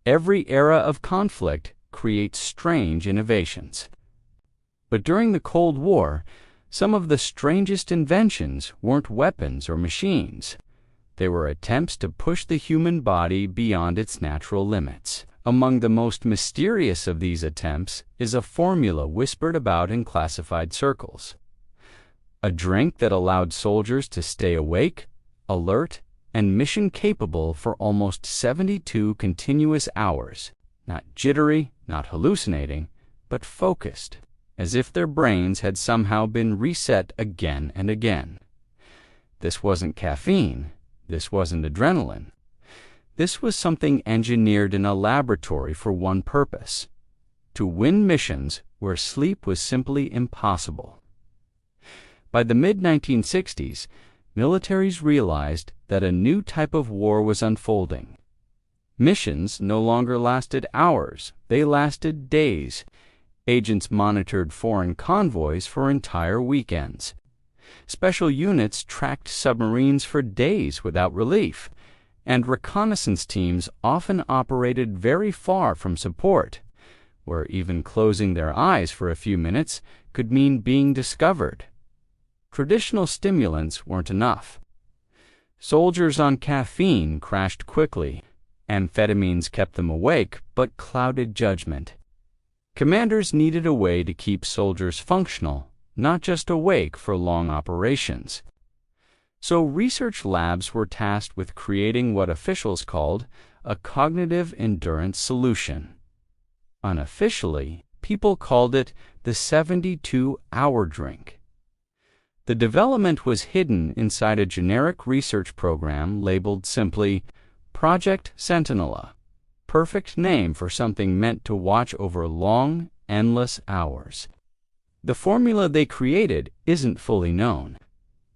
Every era of conflict creates strange innovations. But during the Cold War, some of the strangest inventions weren't weapons or machines. They were attempts to push the human body beyond its natural limits. Among the most mysterious of these attempts is a formula whispered about in classified circles. A drink that allowed soldiers to stay awake, alert, and mission-capable for almost 72 continuous hours, not jittery, not hallucinating, but focused, as if their brains had somehow been reset again and again. This wasn't caffeine. This wasn't adrenaline. This was something engineered in a laboratory for one purpose: to win missions where sleep was simply impossible. By the mid-1960s, militaries realized that a new type of war was unfolding. Missions no longer lasted hours, they lasted days. Agents monitored foreign convoys for entire weekends. Special units tracked submarines for days without relief, and reconnaissance teams often operated very far from support, where even closing their eyes for a few minutes could mean being discovered. Traditional stimulants weren't enough. Soldiers on caffeine crashed quickly. Amphetamines kept them awake but clouded judgment. Commanders needed a way to keep soldiers functional, not just awake for long operations. So research labs were tasked with creating what officials called a cognitive endurance solution. Unofficially, people called it the 72-hour drink. The development was hidden inside a generic research program labeled simply Project Sentinella, perfect name for something meant to watch over long, endless hours. The formula they created isn't fully known,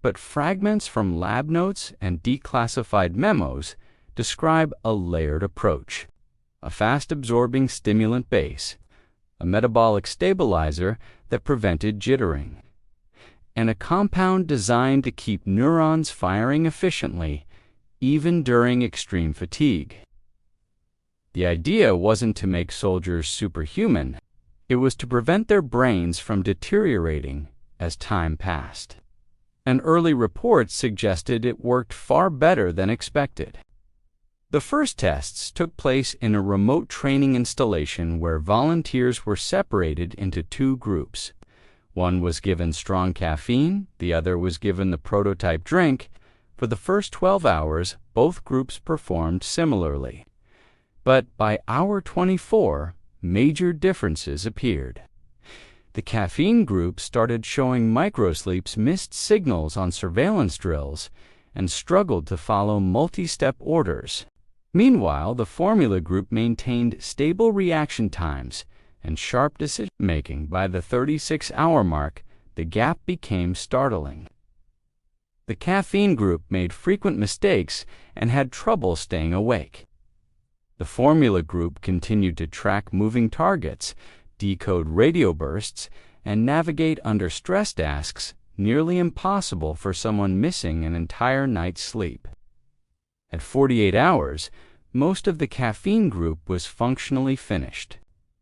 but fragments from lab notes and declassified memos describe a layered approach: a fast-absorbing stimulant base, a metabolic stabilizer that prevented jittering, and a compound designed to keep neurons firing efficiently, even during extreme fatigue. The idea wasn't to make soldiers superhuman. It was to prevent their brains from deteriorating as time passed. And early reports suggested it worked far better than expected. The first tests took place in a remote training installation where volunteers were separated into two groups. One was given strong caffeine, the other was given the prototype drink. For the first 12 hours, both groups performed similarly. But by hour 24, major differences appeared. The caffeine group started showing microsleep's missed signals on surveillance drills and struggled to follow multi-step orders. Meanwhile, the formula group maintained stable reaction times and sharp decision-making. By the 36-hour mark, the gap became startling. The caffeine group made frequent mistakes and had trouble staying awake. The formula group continued to track moving targets, decode radio bursts, and navigate under stress tasks nearly impossible for someone missing an entire night's sleep. At 48 hours, most of the caffeine group was functionally finished.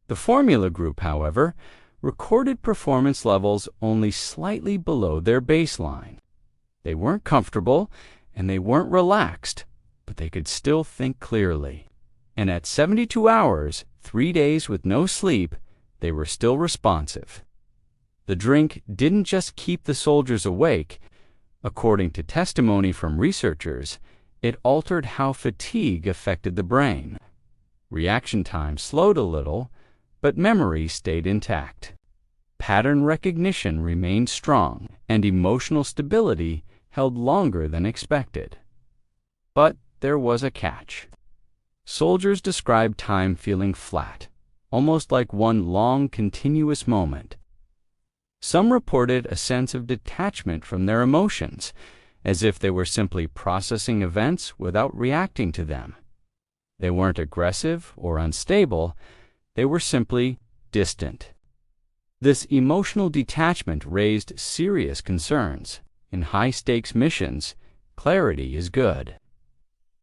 The formula group, however, recorded performance levels only slightly below their baseline. They weren't comfortable and they weren't relaxed, but they could still think clearly. And at 72 hours, 3 days with no sleep, they were still responsive. The drink didn't just keep the soldiers awake. According to testimony from researchers, it altered how fatigue affected the brain. Reaction time slowed a little, but memory stayed intact. Pattern recognition remained strong, and emotional stability held longer than expected. But there was a catch. Soldiers described time feeling flat, almost like one long, continuous moment. Some reported a sense of detachment from their emotions, as if they were simply processing events without reacting to them. They weren't aggressive or unstable, they were simply distant. This emotional detachment raised serious concerns. In high-stakes missions, clarity is good.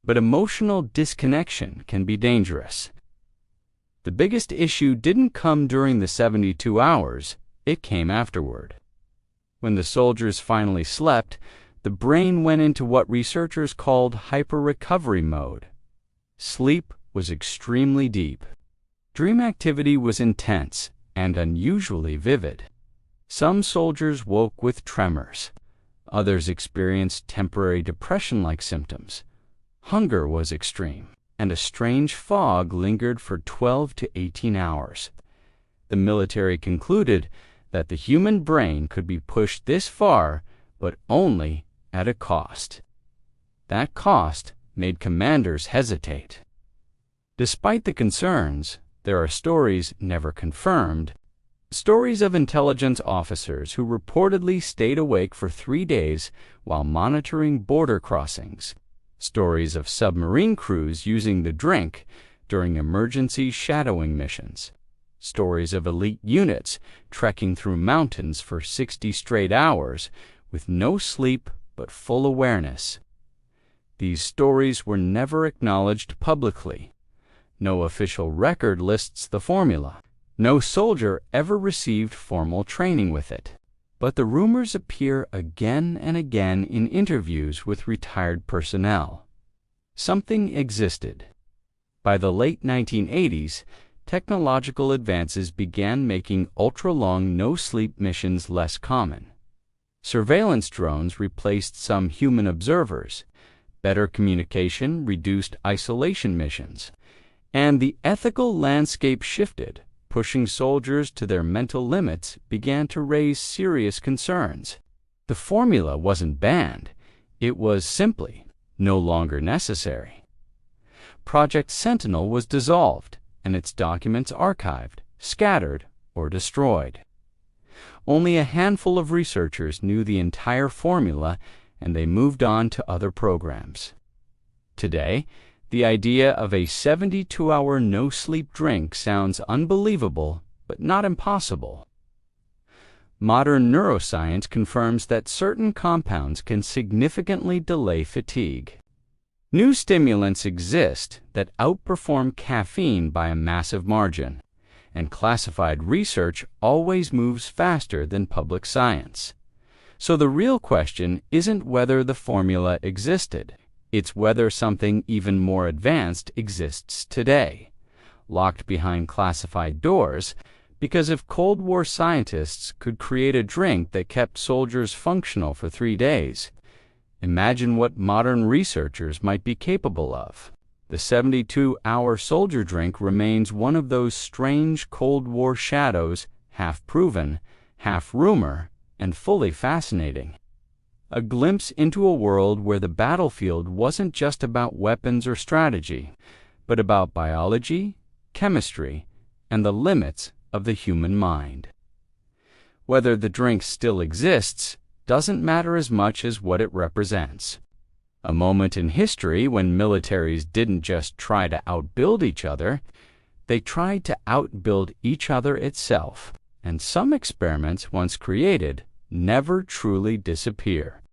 But emotional disconnection can be dangerous. The biggest issue didn't come during the 72 hours, it came afterward. When the soldiers finally slept, the brain went into what researchers called hyper-recovery mode. Sleep was extremely deep. Dream activity was intense and unusually vivid. Some soldiers woke with tremors. Others experienced temporary depression-like symptoms. Hunger was extreme, and a strange fog lingered for 12 to 18 hours. The military concluded that the human brain could be pushed this far, but only at a cost. That cost made commanders hesitate. Despite the concerns, there are stories never confirmed, stories of intelligence officers who reportedly stayed awake for 3 days while monitoring border crossings, stories of submarine crews using the drink during emergency shadowing missions, stories of elite units trekking through mountains for 60 straight hours with no sleep but full awareness. These stories were never acknowledged publicly. No official record lists the formula. No soldier ever received formal training with it. But the rumors appear again and again in interviews with retired personnel. Something existed. By the late 1980s, technological advances began making ultra-long no-sleep missions less common. Surveillance drones replaced some human observers. Better communication reduced isolation missions. And the ethical landscape shifted. Pushing soldiers to their mental limits began to raise serious concerns. The formula wasn't banned. It was simply no longer necessary. Project Sentinel was dissolved and its documents archived, scattered, or destroyed. Only a handful of researchers knew the entire formula, and they moved on to other programs. Today, the idea of a 72-hour no-sleep drink sounds unbelievable, but not impossible. Modern neuroscience confirms that certain compounds can significantly delay fatigue. New stimulants exist that outperform caffeine by a massive margin, and classified research always moves faster than public science. So the real question isn't whether the formula existed. It's whether something even more advanced exists today, locked behind classified doors, because if Cold War scientists could create a drink that kept soldiers functional for 3 days, imagine what modern researchers might be capable of. The 72-hour soldier drink remains one of those strange Cold War shadows, half proven, half rumor, and fully fascinating. A glimpse into a world where the battlefield wasn't just about weapons or strategy, but about biology, chemistry, and the limits of the human mind. Whether the drink still exists doesn't matter as much as what it represents. A moment in history when militaries didn't just try to outbuild each other, they tried to outbuild each other itself, and some experiments once created never truly disappear.